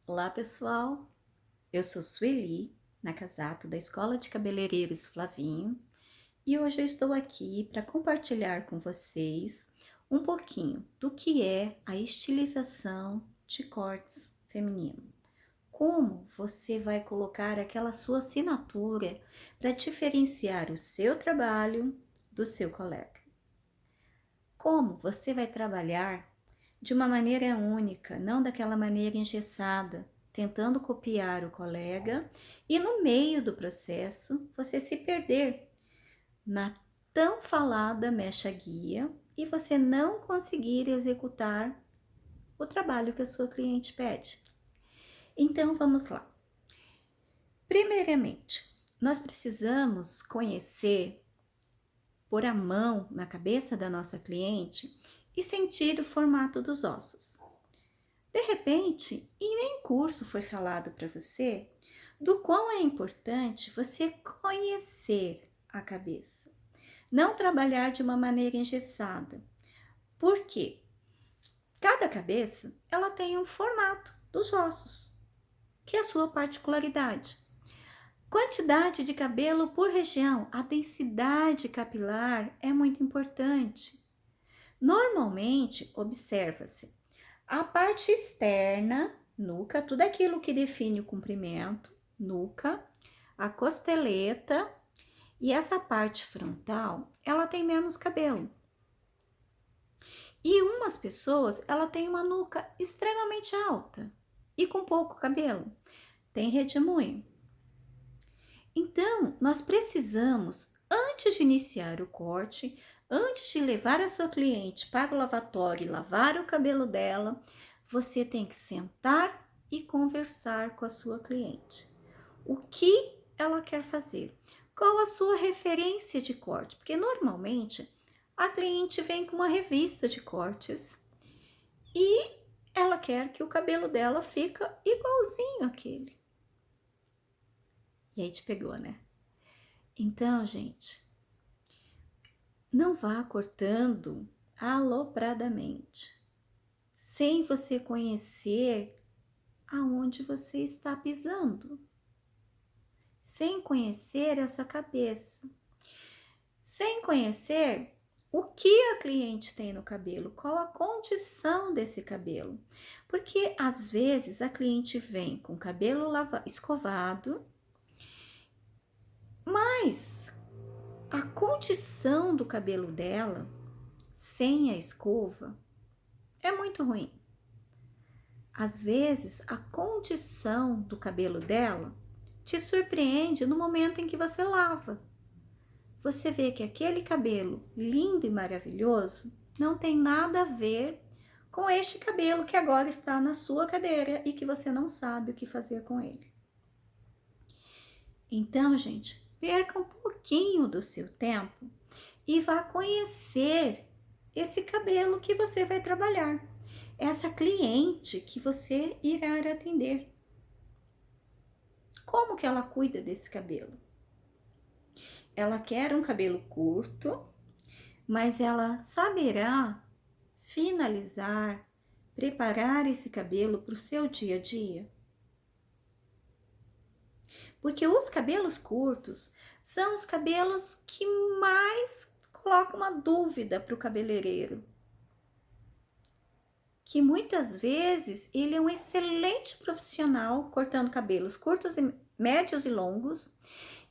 Olá pessoal, eu sou Sueli Nakazato da Escola de Cabeleireiros Flavinho e hoje eu estou aqui para compartilhar com vocês um pouquinho do que é a estilização de cortes feminino. Como você vai colocar aquela sua assinatura para diferenciar o seu trabalho do seu colega. Como você vai trabalhar de uma maneira única, não daquela maneira engessada, tentando copiar o colega e no meio do processo você se perder na tão falada mecha guia e você não conseguir executar o trabalho que a sua cliente pede. Então vamos lá. Primeiramente, nós precisamos conhecer, pôr a mão na cabeça da nossa cliente e sentir o formato dos ossos. De repente, e nem curso foi falado para você do quão é importante você conhecer a cabeça, não trabalhar de uma maneira engessada. Por quê? Cada cabeça, ela tem um formato dos ossos, que é a sua particularidade. Quantidade de cabelo por região, a densidade capilar é muito importante. Normalmente, observa-se a parte externa, nuca, tudo aquilo que define o comprimento, nuca, a costeleta e essa parte frontal, ela tem menos cabelo. E umas pessoas, ela tem uma nuca extremamente alta e com pouco cabelo, tem redemoinho. Então, nós precisamos, antes de iniciar o corte, antes de levar a sua cliente para o lavatório e lavar o cabelo dela, você tem que sentar e conversar com a sua cliente. O que ela quer fazer? Qual a sua referência de corte? Porque normalmente a cliente vem com uma revista de cortes e ela quer que o cabelo dela fica igualzinho àquele. E aí te pegou, né? Então, gente, não vá cortando alopradamente, sem você conhecer aonde você está pisando, sem conhecer essa cabeça, sem conhecer o que a cliente tem no cabelo, qual a condição desse cabelo. Porque às vezes a cliente vem com o cabelo escovado, mas a condição do cabelo dela, sem a escova, é muito ruim. Às vezes, a condição do cabelo dela te surpreende no momento em que você lava. Você vê que aquele cabelo lindo e maravilhoso não tem nada a ver com este cabelo que agora está na sua cadeira e que você não sabe o que fazer com ele. Então, gente, perca um pouquinho do seu tempo e vá conhecer esse cabelo que você vai trabalhar, essa cliente que você irá atender. Como que ela cuida desse cabelo? Ela quer um cabelo curto, mas ela saberá finalizar, preparar esse cabelo para o seu dia a dia? Porque os cabelos curtos são os cabelos que mais colocam uma dúvida para o cabeleireiro. Que muitas vezes ele é um excelente profissional cortando cabelos curtos, médios e longos,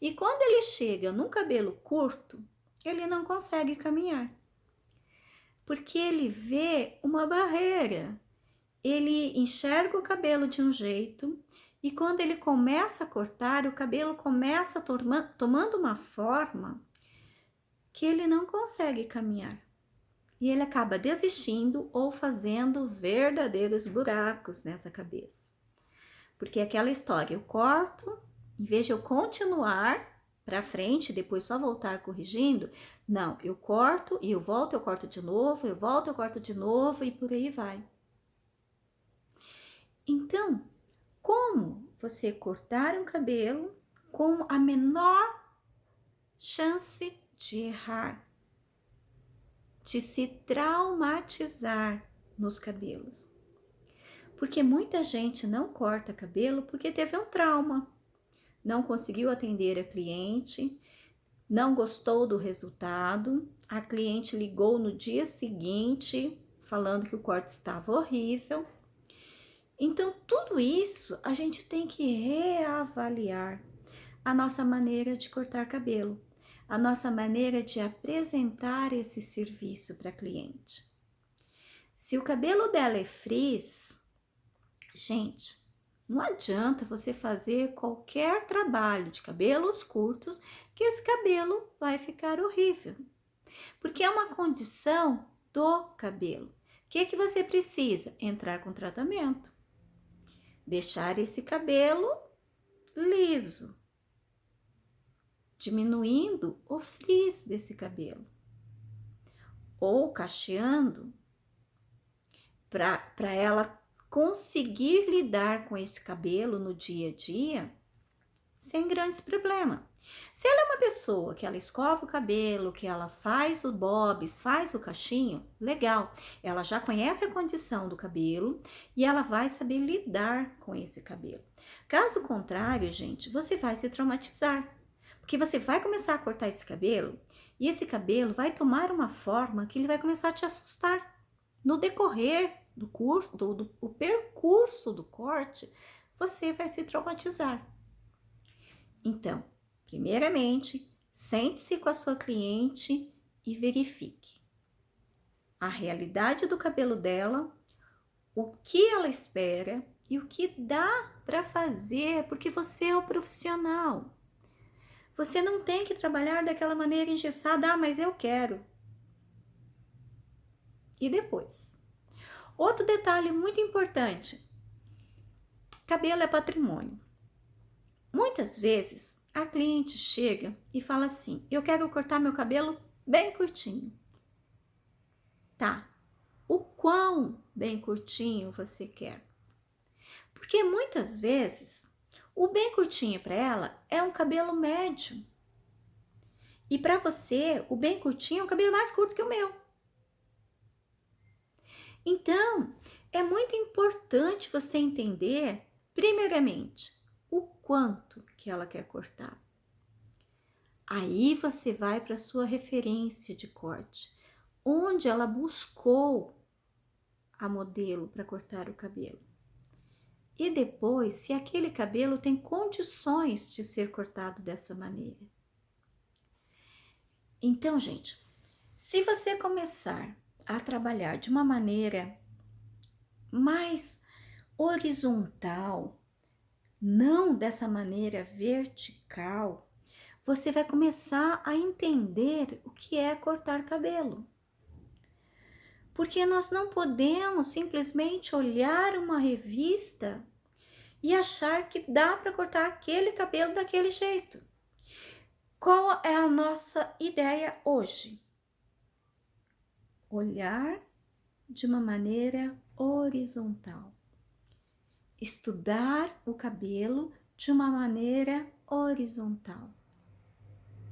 e quando ele chega num cabelo curto, ele não consegue caminhar, porque ele vê uma barreira, ele enxerga o cabelo de um jeito, e quando ele começa a cortar, o cabelo começa tomando uma forma que ele não consegue caminhar. E ele acaba desistindo ou fazendo verdadeiros buracos nessa cabeça. Porque aquela história, eu corto, em vez de eu continuar para frente, depois só voltar corrigindo, não, eu corto e eu volto, eu corto de novo, eu volto, eu corto de novo e por aí vai. Então, como você cortar um cabelo com a menor chance de errar, de se traumatizar nos cabelos? Porque muita gente não corta cabelo porque teve um trauma, não conseguiu atender a cliente, não gostou do resultado, a cliente ligou no dia seguinte falando que o corte estava horrível. Então, tudo isso a gente tem que reavaliar a nossa maneira de cortar cabelo, a nossa maneira de apresentar esse serviço para a cliente. Se o cabelo dela é frizz, gente, não adianta você fazer qualquer trabalho de cabelos curtos que esse cabelo vai ficar horrível. Porque é uma condição do cabelo. O que você precisa? Entrar com tratamento. Deixar esse cabelo liso, diminuindo o frizz desse cabelo. Ou cacheando para ela conseguir lidar com esse cabelo no dia a dia sem grandes problemas. Se ela é uma pessoa que ela escova o cabelo, que ela faz o bobs, faz o cachinho, legal. Ela já conhece a condição do cabelo e ela vai saber lidar com esse cabelo. Caso contrário, gente, você vai se traumatizar. Porque você vai começar a cortar esse cabelo e esse cabelo vai tomar uma forma que ele vai começar a te assustar. No decorrer do curso, o percurso do corte, você vai se traumatizar. Então, primeiramente, sente-se com a sua cliente e verifique a realidade do cabelo dela, o que ela espera e o que dá para fazer, porque você é o profissional. Você não tem que trabalhar daquela maneira engessada, mas eu quero. E depois? Outro detalhe muito importante: cabelo é patrimônio. Muitas vezes a cliente chega e fala assim: eu quero cortar meu cabelo bem curtinho. Tá, o quão bem curtinho você quer? Porque muitas vezes o bem curtinho para ela é um cabelo médio. E para você, o bem curtinho é um cabelo mais curto que o meu. Então, é muito importante você entender, primeiramente, o quanto que ela quer cortar. Aí você vai para a sua referência de corte, onde ela buscou a modelo para cortar o cabelo. E depois, se aquele cabelo tem condições de ser cortado dessa maneira. Então, gente, se você começar a trabalhar de uma maneira mais horizontal, não dessa maneira vertical, você vai começar a entender o que é cortar cabelo. Porque nós não podemos simplesmente olhar uma revista e achar que dá para cortar aquele cabelo daquele jeito. Qual é a nossa ideia hoje? Olhar de uma maneira horizontal. Estudar o cabelo de uma maneira horizontal.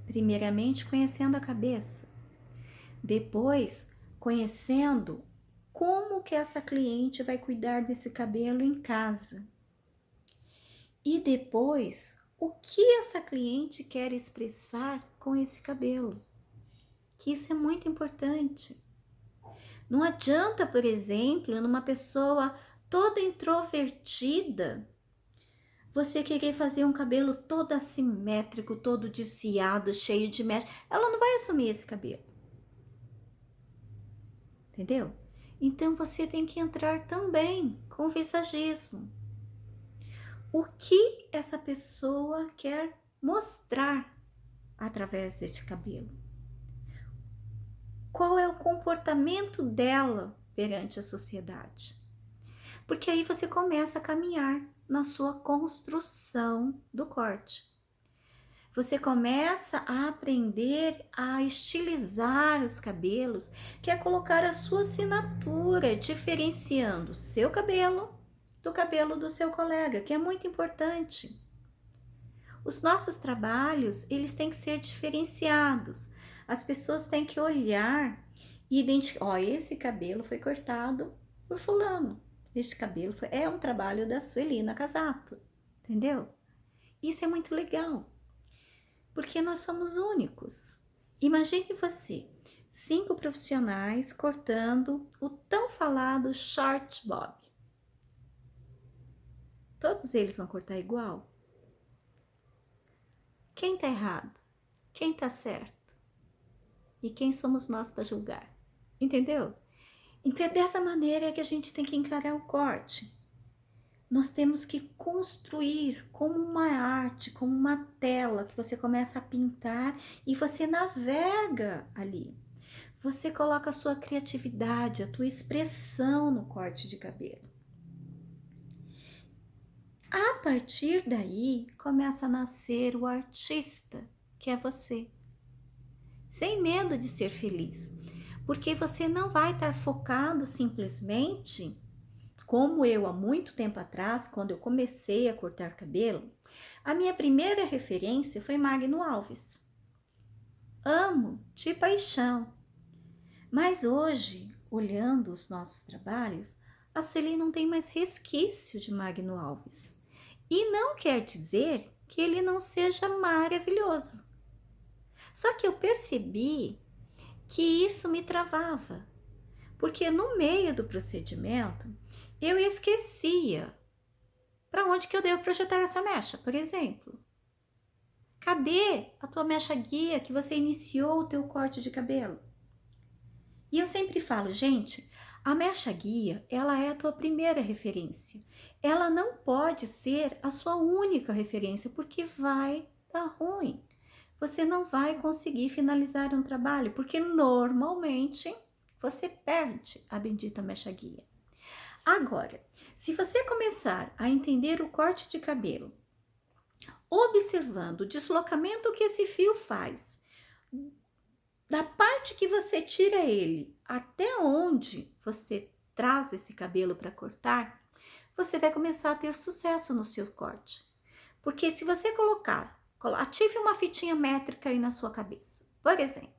Primeiramente, conhecendo a cabeça. Depois, conhecendo como que essa cliente vai cuidar desse cabelo em casa. E depois, o que essa cliente quer expressar com esse cabelo. Que isso é muito importante. Não adianta, por exemplo, numa pessoa toda introvertida, você querer fazer um cabelo todo assimétrico, todo desfiado, cheio de mecha. Ela não vai assumir esse cabelo. Entendeu? Então você tem que entrar também com o visagismo. O que essa pessoa quer mostrar através deste cabelo? Qual é o comportamento dela perante a sociedade? Porque aí você começa a caminhar na sua construção do corte. Você começa a aprender a estilizar os cabelos, que é colocar a sua assinatura, diferenciando o seu cabelo do cabelo do seu colega, que é muito importante. Os nossos trabalhos, eles têm que ser diferenciados. As pessoas têm que olhar e identificar, esse cabelo foi cortado por fulano. Este cabelo é um trabalho da Suelina Casato, entendeu? Isso é muito legal, porque nós somos únicos. Imagine você, 5 profissionais cortando o tão falado short bob. Todos eles vão cortar igual? Quem tá errado? Quem tá certo? E quem somos nós para julgar? Entendeu? Então é dessa maneira que a gente tem que encarar o corte. Nós temos que construir como uma arte, como uma tela que você começa a pintar e você navega ali. Você coloca a sua criatividade, a tua expressão no corte de cabelo. A partir daí, começa a nascer o artista, que é você. Sem medo de ser feliz, porque você não vai estar focado simplesmente, como eu há muito tempo atrás, quando eu comecei a cortar cabelo, a minha primeira referência foi Magno Alves. Amo de paixão. Mas hoje, olhando os nossos trabalhos, a Sueli não tem mais resquício de Magno Alves. E não quer dizer que ele não seja maravilhoso. Só que eu percebi que isso me travava, porque no meio do procedimento eu esquecia para onde que eu devo projetar essa mecha, por exemplo. Cadê a tua mecha guia que você iniciou o teu corte de cabelo? E eu sempre falo, gente, a mecha guia, ela é a tua primeira referência. Ela não pode ser a sua única referência, porque vai dar ruim. Você não vai conseguir finalizar um trabalho, porque normalmente você perde a bendita mecha guia. Agora, se você começar a entender o corte de cabelo, observando o deslocamento que esse fio faz, da parte que você tira ele até onde você traz esse cabelo para cortar, você vai começar a ter sucesso no seu corte. Porque se você ative uma fitinha métrica aí na sua cabeça. Por exemplo,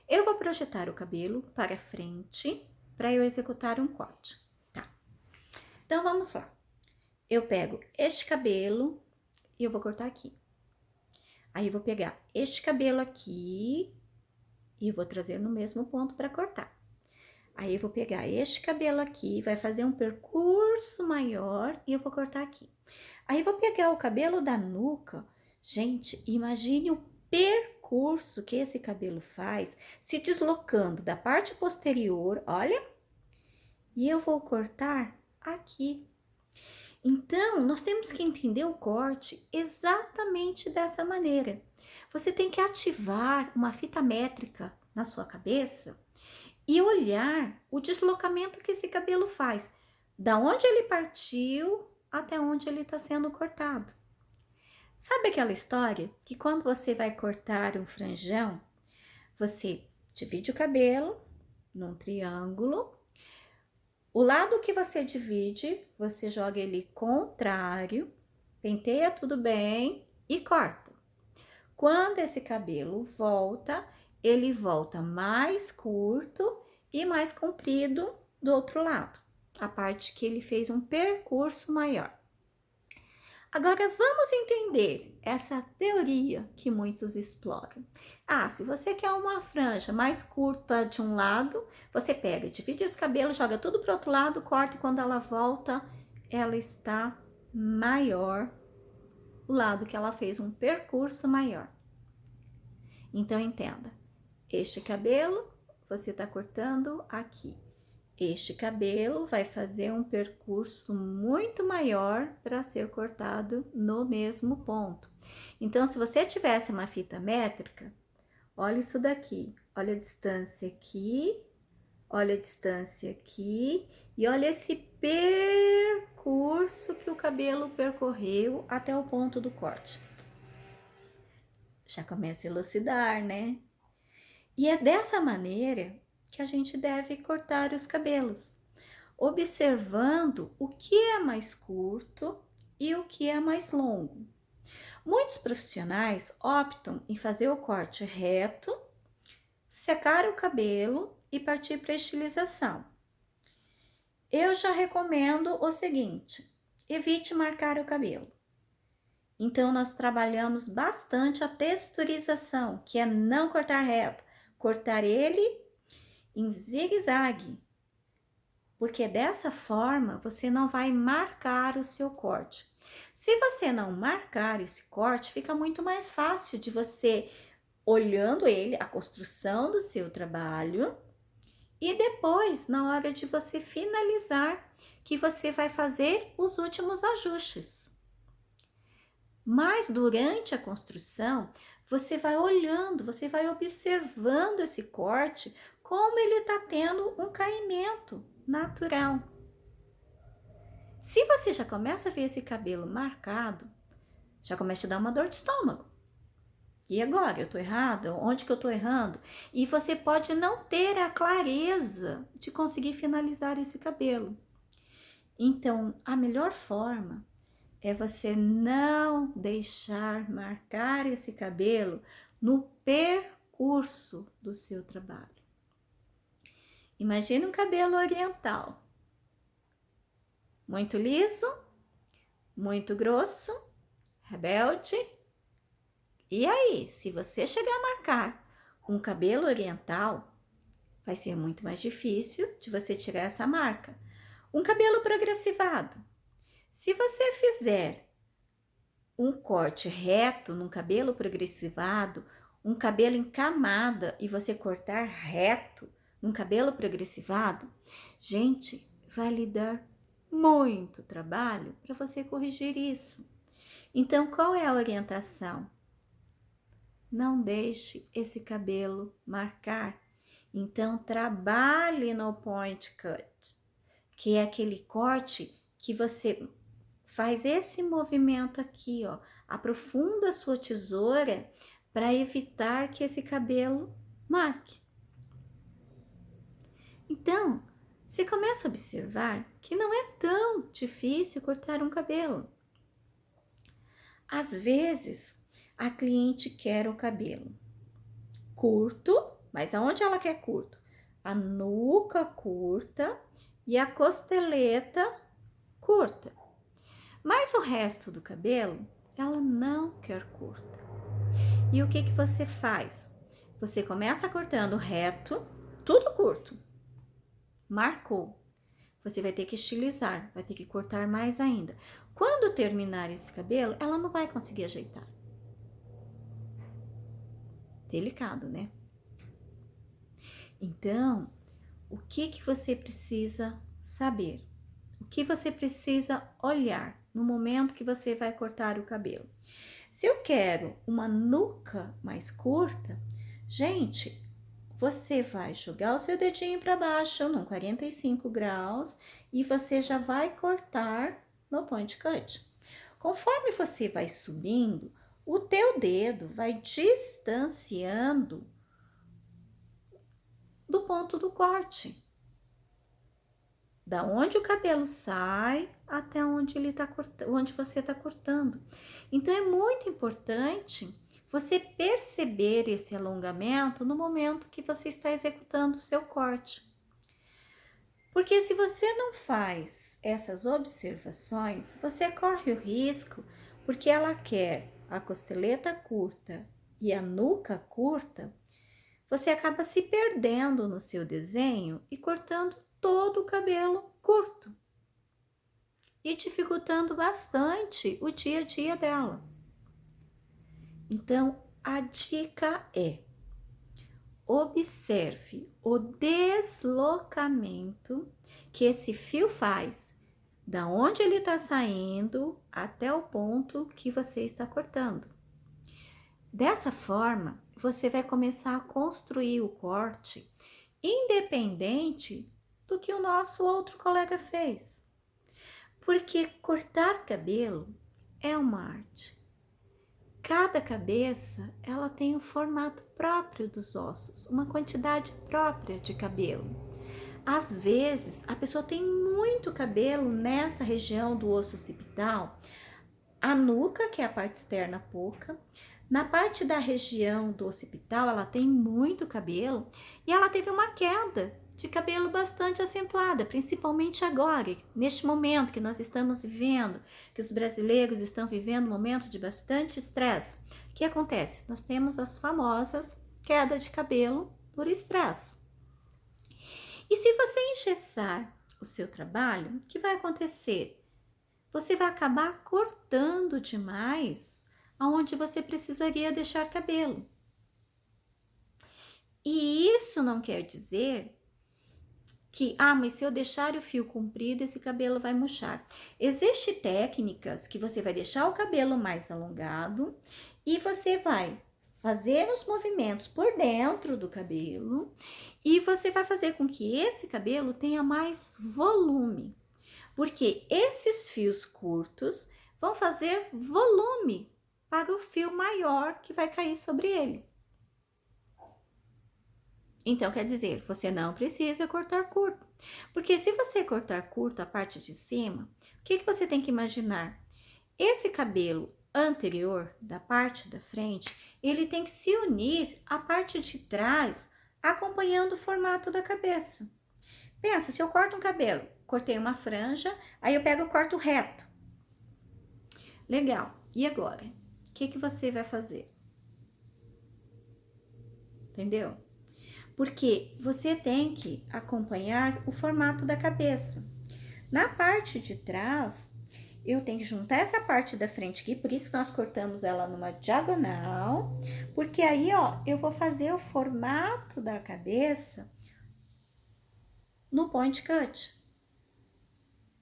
eu vou projetar o cabelo para frente para eu executar um corte, tá? Então vamos lá. Eu pego este cabelo e eu vou cortar aqui. Aí eu vou pegar este cabelo aqui e eu vou trazer no mesmo ponto para cortar. Aí eu vou pegar este cabelo aqui, vai fazer um percurso maior e eu vou cortar aqui. Aí eu vou pegar o cabelo da nuca. Gente, imagine o percurso que esse cabelo faz, se deslocando da parte posterior, olha, e eu vou cortar aqui. Então, nós temos que entender o corte exatamente dessa maneira. Você tem que ativar uma fita métrica na sua cabeça e olhar o deslocamento que esse cabelo faz, da onde ele partiu até onde ele está sendo cortado. Sabe aquela história que quando você vai cortar um franjão, você divide o cabelo num triângulo. O lado que você divide, você joga ele contrário, penteia tudo bem e corta. Quando esse cabelo volta, ele volta mais curto e mais comprido do outro lado, a parte que ele fez um percurso maior. Agora vamos entender essa teoria que muitos exploram. Se você quer uma franja mais curta de um lado, você pega, divide esse cabelo, joga tudo para o outro lado, corta e quando ela volta, ela está maior, o lado que ela fez um percurso maior. Então entenda, este cabelo você está cortando aqui. Este cabelo vai fazer um percurso muito maior para ser cortado no mesmo ponto. Então, se você tivesse uma fita métrica, olha isso daqui, olha a distância aqui, olha a distância aqui e olha esse percurso que o cabelo percorreu até o ponto do corte. Já começa a elucidar, né? E é dessa maneira que a gente deve cortar os cabelos, observando o que é mais curto e o que é mais longo. Muitos profissionais optam em fazer o corte reto, secar o cabelo e partir para a estilização. eu já recomendo o seguinte: evite marcar o cabelo. Então, nós trabalhamos bastante a texturização, que é não cortar reto, cortar ele em zigue-zague, porque dessa forma você não vai marcar o seu corte. Se você não marcar esse corte, fica muito mais fácil de você, olhando ele, a construção do seu trabalho, e depois, na hora de você finalizar, que você vai fazer os últimos ajustes. Mas durante a construção, você vai olhando, você vai observando esse corte, como ele está tendo um caimento natural. Se você já começa a ver esse cabelo marcado, já começa a dar uma dor de estômago. E agora? Eu estou errada? Onde que eu estou errando? E você pode não ter a clareza de conseguir finalizar esse cabelo. Então, a melhor forma é você não deixar marcar esse cabelo no percurso do seu trabalho. Imagine um cabelo oriental. Muito liso, muito grosso, rebelde. E aí, se você chegar a marcar um cabelo oriental, vai ser muito mais difícil de você tirar essa marca. Um cabelo progressivado. Se você fizer um corte reto num cabelo progressivado, um cabelo em camada e você cortar reto num cabelo progressivado, gente, vai lhe dar muito trabalho para você corrigir isso. Então, qual é a orientação? Não deixe esse cabelo marcar. Então, trabalhe no point cut, que é aquele corte que você faz esse movimento aqui, ó, aprofunda a sua tesoura para evitar que esse cabelo marque. Então, você começa a observar que não é tão difícil cortar um cabelo. Às vezes, a cliente quer o cabelo curto, mas aonde ela quer curto? A nuca curta e a costeleta curta. Mas o resto do cabelo, ela não quer curta. E o que que você faz? Você começa cortando reto, tudo curto. Marcou. Você vai ter que estilizar, vai ter que cortar mais ainda. Quando terminar esse cabelo, ela não vai conseguir ajeitar. Delicado, né? Então, o que que você precisa saber? O que você precisa olhar no momento que você vai cortar o cabelo? Se eu quero uma nuca mais curta, gente, você vai jogar o seu dedinho para baixo num 45 graus e você já vai cortar no point cut. Conforme você vai subindo, o teu dedo vai distanciando do ponto do corte. Da onde o cabelo sai até onde ele tá onde você está cortando. Então é muito importante você perceber esse alongamento no momento que você está executando o seu corte. Porque se você não faz essas observações, você corre o risco, porque ela quer a costeleta curta e a nuca curta, você acaba se perdendo no seu desenho e cortando todo o cabelo curto e dificultando bastante o dia a dia dela. Então, a dica é: observe o deslocamento que esse fio faz, da onde ele está saindo até o ponto que você está cortando. Dessa forma, você vai começar a construir o corte independente do que o nosso outro colega fez. Porque cortar cabelo é uma arte. Cada cabeça, ela tem um formato próprio dos ossos, uma quantidade própria de cabelo. Às vezes, a pessoa tem muito cabelo nessa região do osso occipital, a nuca, que é a parte externa, pouca. Na parte da região do occipital, ela tem muito cabelo e ela teve uma queda de cabelo bastante acentuada, principalmente agora, neste momento que nós estamos vivendo, que os brasileiros estão vivendo um momento de bastante estresse. O que acontece? Nós temos as famosas quedas de cabelo por estresse. E se você engessar o seu trabalho, o que vai acontecer? Você vai acabar cortando demais aonde você precisaria deixar cabelo. E isso não quer dizer que, mas se eu deixar o fio comprido, esse cabelo vai murchar. Existem técnicas que você vai deixar o cabelo mais alongado e você vai fazer os movimentos por dentro do cabelo e você vai fazer com que esse cabelo tenha mais volume. Porque esses fios curtos vão fazer volume para o fio maior que vai cair sobre ele. Então, quer dizer, você não precisa cortar curto. Porque se você cortar curto a parte de cima, o que você tem que imaginar? Esse cabelo anterior, da parte da frente, ele tem que se unir à parte de trás, acompanhando o formato da cabeça. Pensa, se eu corto um cabelo, cortei uma franja, aí eu pego e corto reto. Legal. E agora? O que você vai fazer? Entendeu? Porque você tem que acompanhar o formato da cabeça. Na parte de trás, eu tenho que juntar essa parte da frente aqui, por isso que nós cortamos ela numa diagonal, porque aí, eu vou fazer o formato da cabeça no point cut,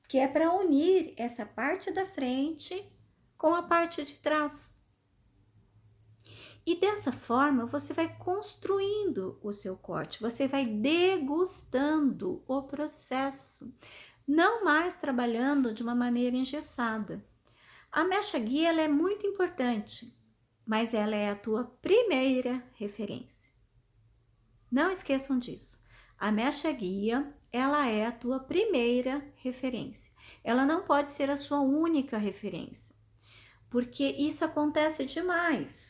que é para unir essa parte da frente com a parte de trás. E dessa forma, você vai construindo o seu corte, você vai degustando o processo, não mais trabalhando de uma maneira engessada. A mecha guia ela é muito importante, mas ela é a tua primeira referência. Não esqueçam disso. A mecha guia, ela é a tua primeira referência. Ela não pode ser a sua única referência, porque isso acontece demais.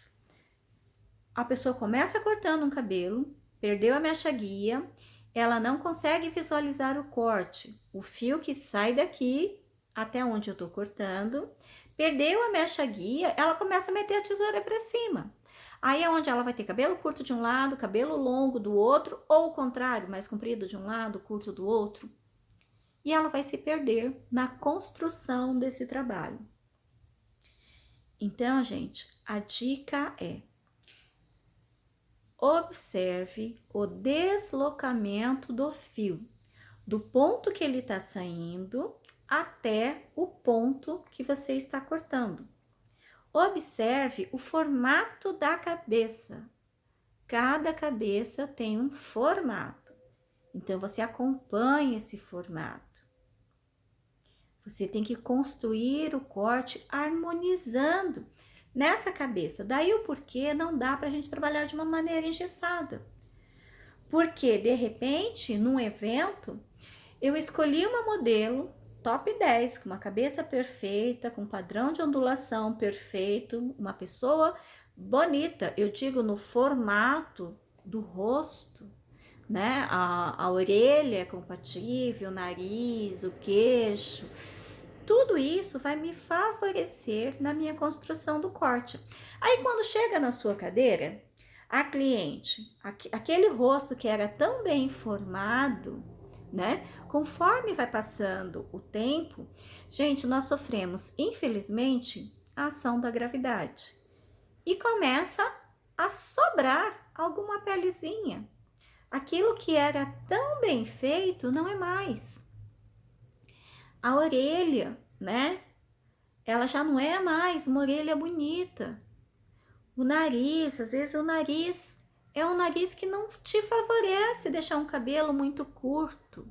A pessoa começa cortando um cabelo, perdeu a mecha guia, ela não consegue visualizar o corte, o fio que sai daqui até onde eu tô cortando, perdeu a mecha guia, ela começa a meter a tesoura para cima. Aí é onde ela vai ter cabelo curto de um lado, cabelo longo do outro, ou o contrário, mais comprido de um lado, curto do outro. E ela vai se perder na construção desse trabalho. Então, gente, a dica é: observe o deslocamento do fio, do ponto que ele está saindo até o ponto que você está cortando. Observe o formato da cabeça. Cada cabeça tem um formato. Então, você acompanha esse formato. Você tem que construir o corte harmonizando nessa cabeça. Daí o porquê não dá pra gente trabalhar de uma maneira engessada. Porque, de repente, num evento, eu escolhi uma modelo top 10, com uma cabeça perfeita, com padrão de ondulação perfeito, uma pessoa bonita, eu digo no formato do rosto, né? A orelha é compatível, o nariz, o queixo, tudo isso vai me favorecer na minha construção do corte. Aí, quando chega na sua cadeira, a cliente, aquele rosto que era tão bem formado, né? Conforme vai passando o tempo, gente, nós sofremos, infelizmente, a ação da gravidade. E começa a sobrar alguma pelezinha. Aquilo que era tão bem feito não é mais. A orelha, né? Ela já não é mais uma orelha bonita. O nariz, às vezes o nariz é um nariz que não te favorece deixar um cabelo muito curto.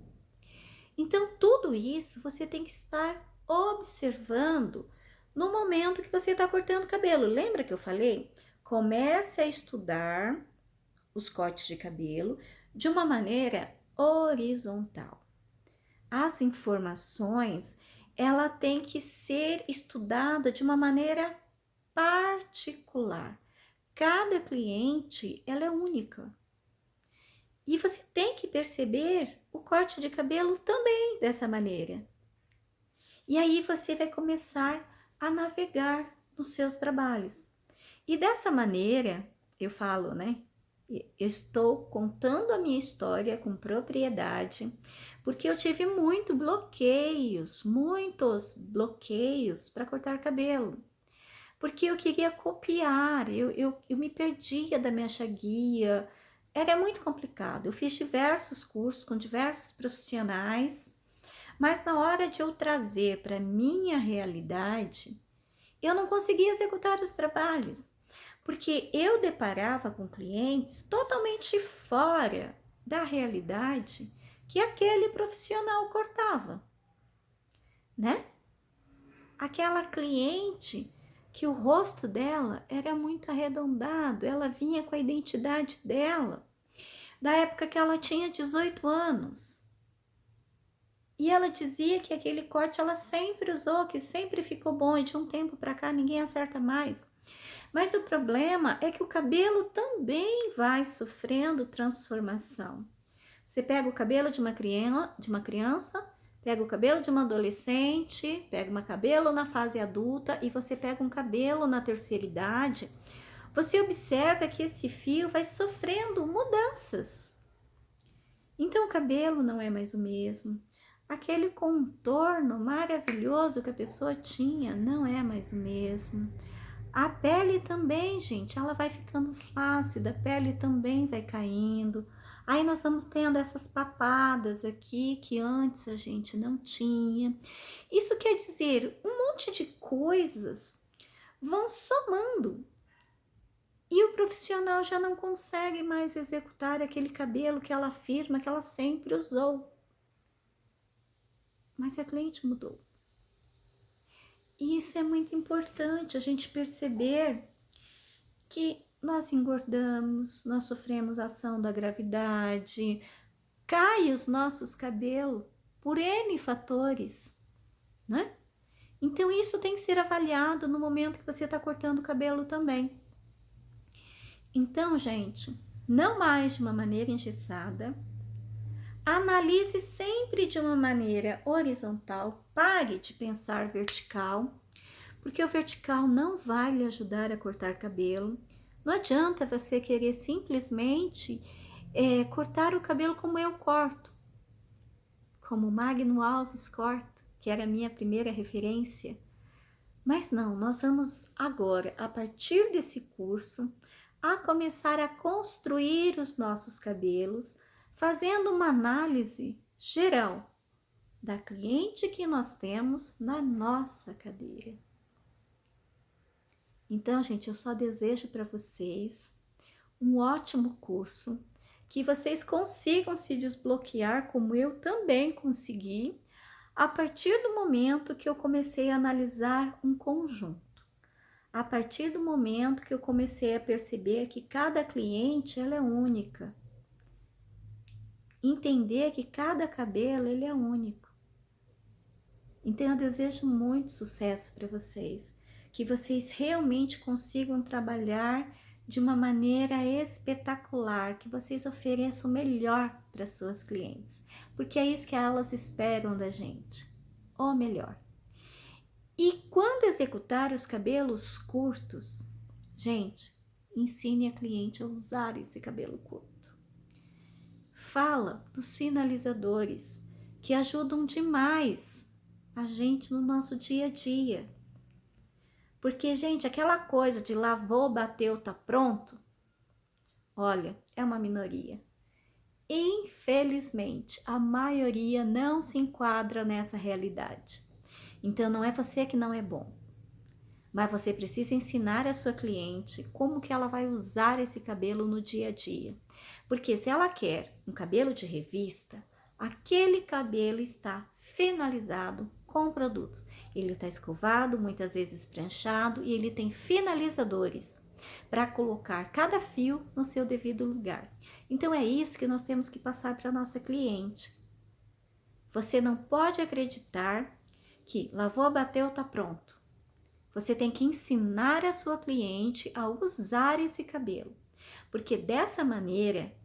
Então, tudo isso você tem que estar observando no momento que você está cortando o cabelo. Lembra que eu falei? Comece a estudar os cortes de cabelo de uma maneira horizontal. As informações, ela tem que ser estudada de uma maneira particular. Cada cliente, ela é única. E você tem que perceber o corte de cabelo também dessa maneira. E aí você vai começar a navegar nos seus trabalhos. E dessa maneira, eu falo, né? Eu estou contando a minha história com propriedade, porque eu tive muitos bloqueios para cortar cabelo. Porque eu queria copiar, eu me perdia da minha guia, era muito complicado. Eu fiz diversos cursos com diversos profissionais, mas na hora de eu trazer para minha realidade, eu não conseguia executar os trabalhos, porque eu deparava com clientes totalmente fora da realidade que aquele profissional cortava, né? Aquela cliente que o rosto dela era muito arredondado, ela vinha com a identidade dela, da época que ela tinha 18 anos. E ela dizia que aquele corte ela sempre usou, que sempre ficou bom, e de um tempo para cá ninguém acerta mais. Mas o problema é que o cabelo também vai sofrendo transformação. Você pega o cabelo de uma criança, pega o cabelo de uma adolescente, pega um cabelo na fase adulta e você pega um cabelo na terceira idade. Você observa que esse fio vai sofrendo mudanças. Então o cabelo não é mais o mesmo. Aquele contorno maravilhoso que a pessoa tinha não é mais o mesmo. A pele também, gente, ela vai ficando flácida, a pele também vai caindo. Aí nós vamos tendo essas papadas aqui que antes a gente não tinha. Isso quer dizer, um monte de coisas vão somando. E o profissional já não consegue mais executar aquele cabelo que ela afirma que ela sempre usou. Mas a cliente mudou. E isso é muito importante, a gente perceber que nós engordamos, nós sofremos a ação da gravidade, cai os nossos cabelos por N fatores, né? Então isso tem que ser avaliado no momento que você está cortando o cabelo também. Então, gente, não mais de uma maneira engessada, analise sempre de uma maneira horizontal, pare de pensar vertical, porque o vertical não vai lhe ajudar a cortar cabelo. Não adianta você querer simplesmente cortar o cabelo como eu corto, como Magno Alves corta, que era a minha primeira referência. Mas não, nós vamos agora, a partir desse curso, a começar a construir os nossos cabelos, fazendo uma análise geral da cliente que nós temos na nossa cadeira. Então, gente, eu só desejo para vocês um ótimo curso, que vocês consigam se desbloquear como eu também consegui, a partir do momento que eu comecei a analisar um conjunto. A partir do momento que eu comecei a perceber que cada cliente ela é única. Entender que cada cabelo ele é único. Então eu desejo muito sucesso para vocês, que vocês realmente consigam trabalhar de uma maneira espetacular, que vocês ofereçam o melhor para suas clientes, porque é isso que elas esperam da gente, o melhor. E quando executar os cabelos curtos, gente, ensine a cliente a usar esse cabelo curto. Fala dos finalizadores, que ajudam demais a gente no nosso dia a dia. Porque, gente, aquela coisa de lavou, bateu, tá pronto, olha, é uma minoria. Infelizmente, a maioria não se enquadra nessa realidade. Então, não é você que não é bom, mas você precisa ensinar a sua cliente como que ela vai usar esse cabelo no dia a dia. Porque se ela quer um cabelo de revista, aquele cabelo está finalizado com produtos. Ele está escovado, muitas vezes pranchado, e ele tem finalizadores para colocar cada fio no seu devido lugar. Então é isso que nós temos que passar para a nossa cliente. Você não pode acreditar que lavou, bateu, tá pronto. Você tem que ensinar a sua cliente a usar esse cabelo, porque dessa maneira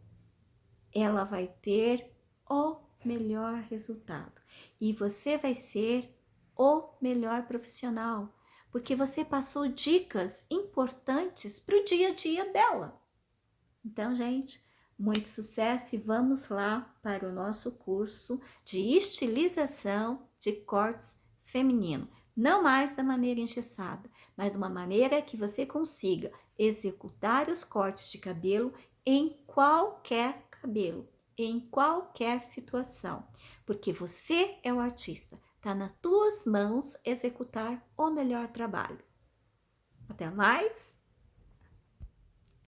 ela vai ter o melhor resultado e você vai ser o melhor profissional, porque você passou dicas importantes para o dia a dia dela. Então, gente, muito sucesso e vamos lá para o nosso curso de estilização de cortes feminino. Não mais da maneira engessada, mas de uma maneira que você consiga executar os cortes de cabelo em qualquer cabelo, em qualquer situação, porque você é o artista. Está nas tuas mãos executar o melhor trabalho. Até mais!